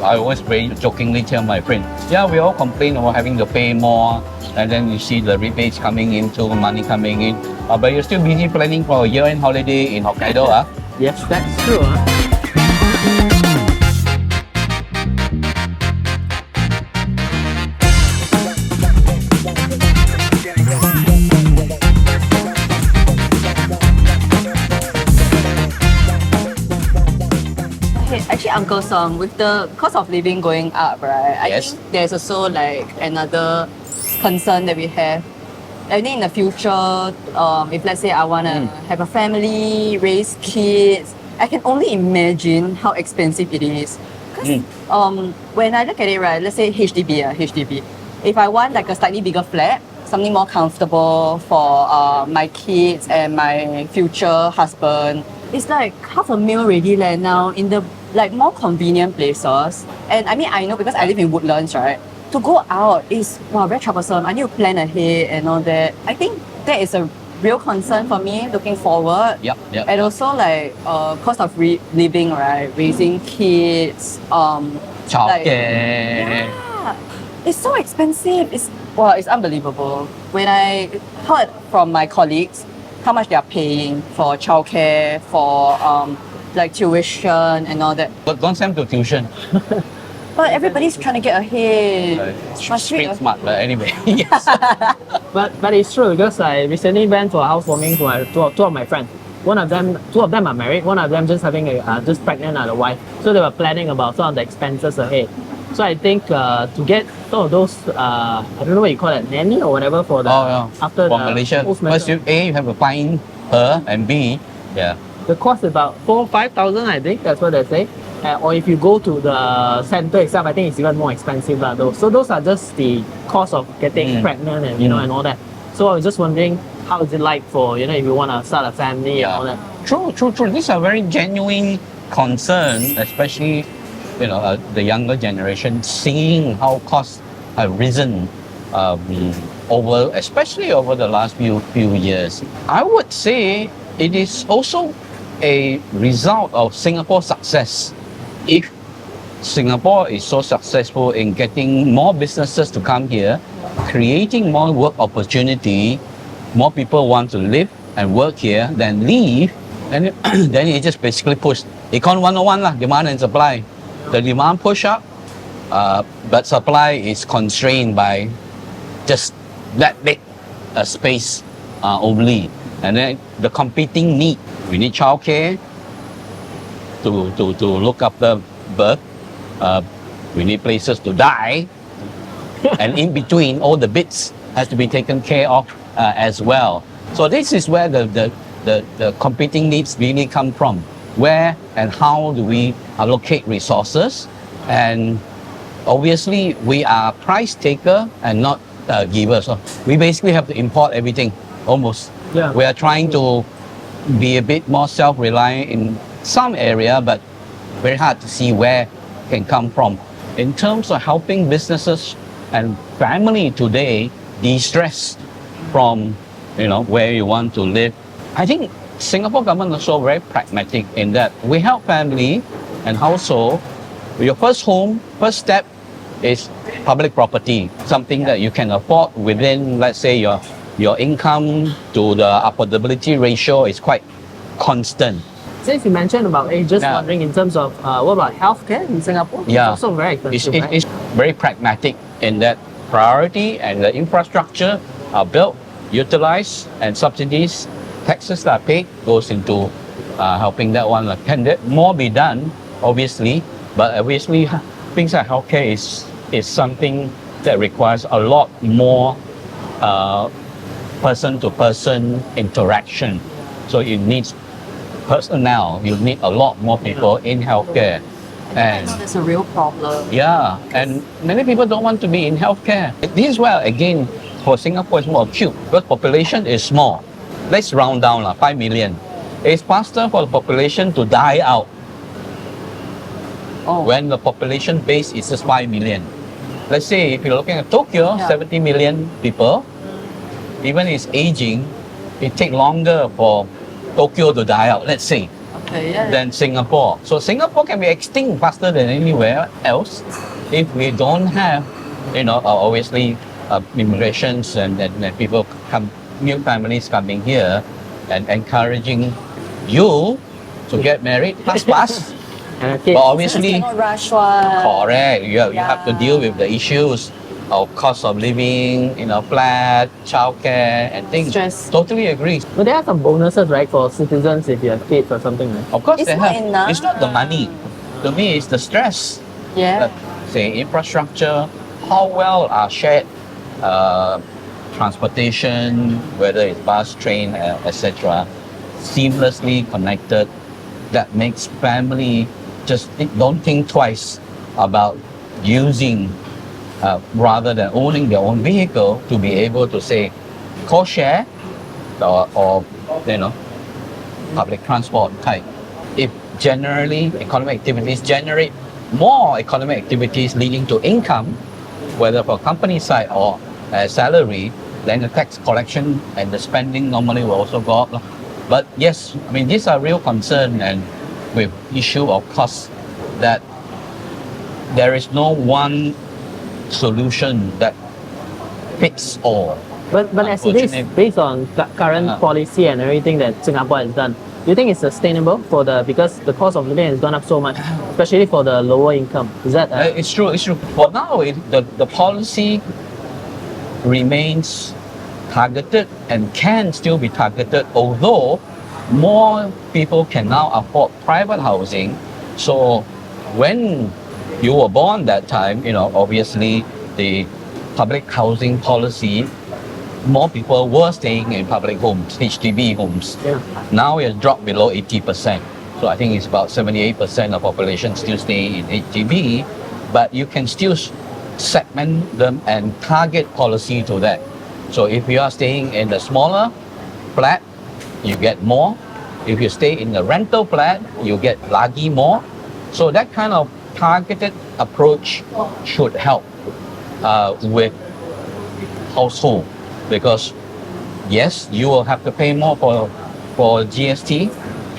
I always very jokingly tell my friend, yeah, we all complain about having to pay more, and then you see the rebates coming in, too, money coming in. But you're still busy planning for a year-end holiday in Hokkaido, Yes, that's true. Hey, actually, Uncle Song, with the cost of living going up, right? I Yes. think there's also like another concern that we have. I think in the future, if let's say I wanna have a family, raise kids, I can only imagine how expensive it is. Because when I look at it, right, let's say HDB. If I want like a slightly bigger flat, something more comfortable for my kids and my future husband, it's like $500,000 already now in the like more convenient places. And I mean, I know because I live in Woodlands, right? To go out is very troublesome. I need to plan ahead and all that. I think that is a real concern for me looking forward. Yep. And also like cost of living, right? Raising kids, Childcare. yeah, it's so expensive. It's unbelievable. When I heard from my colleagues how much they are paying for childcare, for like tuition and all that. But don't send to tuition. But everybody's trying to get ahead. Street smart, but anyway. Yes. But it's true because I recently went for a housewarming to two of my friends. Two of them are married. One of them just having just pregnant the wife. So they were planning about some of the expenses ahead. So I think to get some of those I don't know what you call it, nanny or whatever for the after from the Malaysia. First, you have to find her, and B, the cost is about 4,000-5,000. I think that's what they say. Or if you go to the center itself, I think it's even more expensive. So those are just the cost of getting pregnant and and all that. So I was just wondering, how is it like for if you want to start a family and all that? True. These are very genuine concern, especially the younger generation, seeing how costs have risen especially over the last few years. I would say it is also a result of Singapore's success. If Singapore is so successful in getting more businesses to come here, creating more work opportunity, more people want to live and work here than leave, and then it just basically pushed Econ 101 lah, demand and supply. The demand push up, but supply is constrained by just that big a space only. And then the competing need. We need childcare to look after birth. We need places to die. And in between, all the bits has to be taken care of as well. So this is where the competing needs really come from. Where and how do we allocate resources? And obviously, we are price taker and not givers. So we basically have to import everything, almost. Yeah. We are trying to be a bit more self-reliant in some area, but very hard to see where it can come from. In terms of helping businesses and family today de-stress from where you want to live, I think Singapore government is also very pragmatic in that we help family and household. Your first home, first step is public property, something that you can afford within, let's say, your income to the affordability ratio is quite constant. Since you mentioned about just wondering in terms of what about healthcare in Singapore? Yeah. It's also very expensive, right? It's very pragmatic in that priority and the infrastructure are built, utilized, and subsidies, taxes that are paid goes into helping that one. Can that more be done? Obviously, but obviously things like healthcare is something that requires a lot more person-to-person interaction. So it needs personnel. You need a lot more people in healthcare. And that's a real problem. yeah, and many people don't want to be in healthcare. This is where, again, for Singapore, it's more acute because population is small. Let's round down, 5 million. It's faster for the population to die out when the population base is just 5 million. Let's say if you're looking at Tokyo, 70 million people, even it's aging, it takes longer for Tokyo to die out, let's say. Yeah. than Singapore. So Singapore can be extinct faster than anywhere else if we don't have, obviously immigrations and people come, new families coming here and encouraging you to get married fast. And okay. But obviously, Cannot rush one. correct. You have to deal with the issues of cost of living, flat, childcare, and things. Stress. Totally agree. But there are some bonuses, right, for citizens if you have kids or something, right? Of course, It's they not have. enough. It's not the money. To me, it's the stress. Yeah. Say infrastructure, how well are shared transportation, whether it's bus, train, etc., seamlessly connected. That makes family don't think twice about using rather than owning their own vehicle to be able to say co-share or public transport type. If generally economic activities generate more economic activities leading to income, whether for company side or salary, then the tax collection and the spending normally will also go up. But yes, I mean, these are real concern, and with issue of cost, that there is no one solution that fits all. But as it is, Unfortunately. based on current policy and everything that Singapore has done, do you think it's sustainable because the cost of living has gone up so much, especially for the lower income? Is that It's true. For now, the policy remains targeted and can still be targeted, although more people can now afford private housing. So when you were born that time, obviously the public housing policy, more people were staying in public homes, HDB homes. Yeah. Now it's dropped below 80%. So I think it's about 78% of population still staying in HDB, but you can still segment them and target policy to that. So if you are staying in the smaller flat, you get more. If you stay in the rental flat, you get lagi more. So that kind of targeted approach should help with household, because yes, you will have to pay more for GST,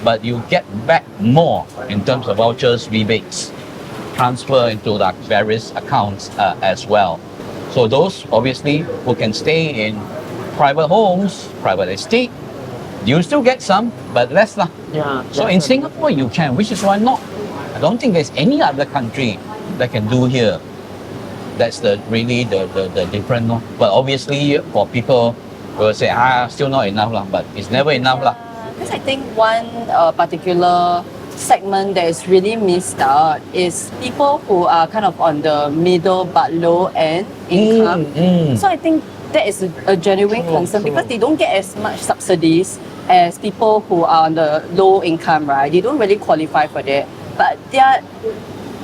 but you get back more in terms of vouchers, rebates, transfer into the various accounts as well. So those obviously who can stay in private homes, private estate, you still get some, but less lah. Yeah. So in Singapore you can, which is why I don't think there's any other country that can do here. That's really the difference. No? But obviously for people who will say, still not enough lah, but it's never enough lah. Because I think one particular segment that is really missed out is people who are kind of on the middle but low end income. So I think that is a genuine concern because they don't get as much subsidies as people who are on the low income, right? They don't really qualify for that. But they are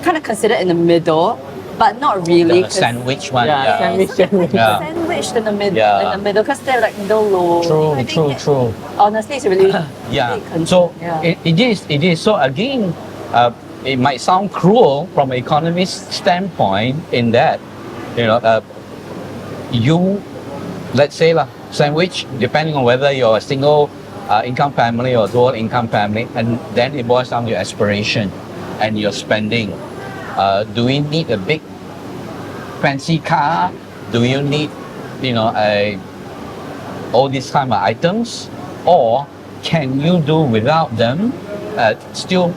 kind of considered in the middle, but not really. The sandwich one. Yeah, sandwich. Yeah. Sandwiched in the middle, Yeah. because they're like middle low. So I think that, True. honestly, it's really Yeah. big concern. So Yeah. it is. So again, it might sound cruel from an economist standpoint in that, you, let's say sandwich, depending on whether you're a single income family or dual income family, and then it boils down to your aspiration and your spending. Do we need a big fancy car? Do you need, all these kind of items, or can you do without them, still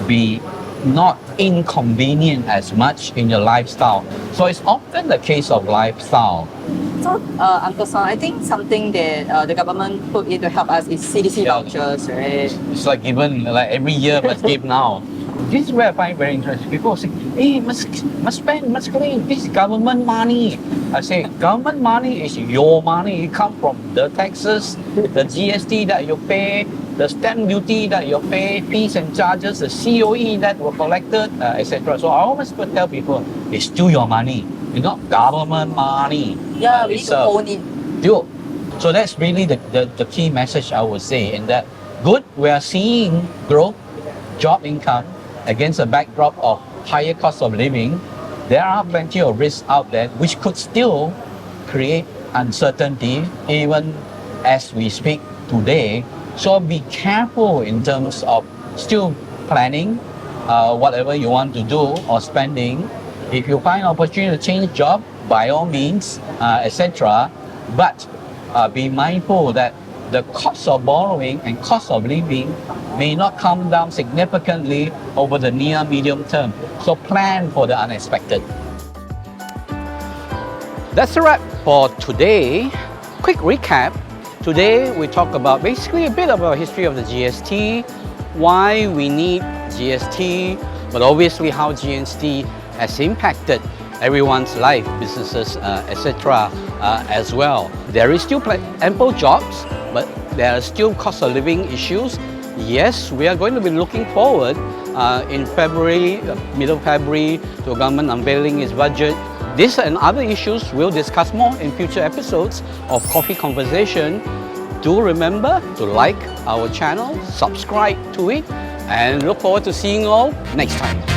be not inconvenient as much in your lifestyle? So it's often the case of lifestyle. So, Uncle Song, I think something that the government put in to help us is CDC Yeah. vouchers, right? It's like given, like every year must give now. This is where I find very interesting. People say, hey, must spend, must claim. This is government money. I say, government money is your money. It comes from the taxes, the GST that you pay, the stamp duty that you pay, fees and charges, the COE that were collected, etc. So I always tell people, it's still your money. It's not government money. Yeah, we need It's to own it. Dude. So that's really the key message I would say, in that good, we are seeing growth, job income against a backdrop of higher cost of living. There are plenty of risks out there which could still create uncertainty even as we speak today. So be careful in terms of still planning whatever you want to do or spending. If you find opportunity to change job, by all means, etc. But be mindful that the cost of borrowing and cost of living may not come down significantly over the near medium term. So plan for the unexpected. That's a wrap for today. Quick recap. Today we talk about basically a bit about history of the GST, why we need GST, but obviously how GST has impacted everyone's life, businesses, etc. As well. There is still ample jobs, but there are still cost of living issues. Yes, we are going to be looking forward in February, middle February, to a government unveiling its budget. This and other issues we'll discuss more in future episodes of Coffee Conversation. Do remember to like our channel, subscribe to it, and look forward to seeing you all next time.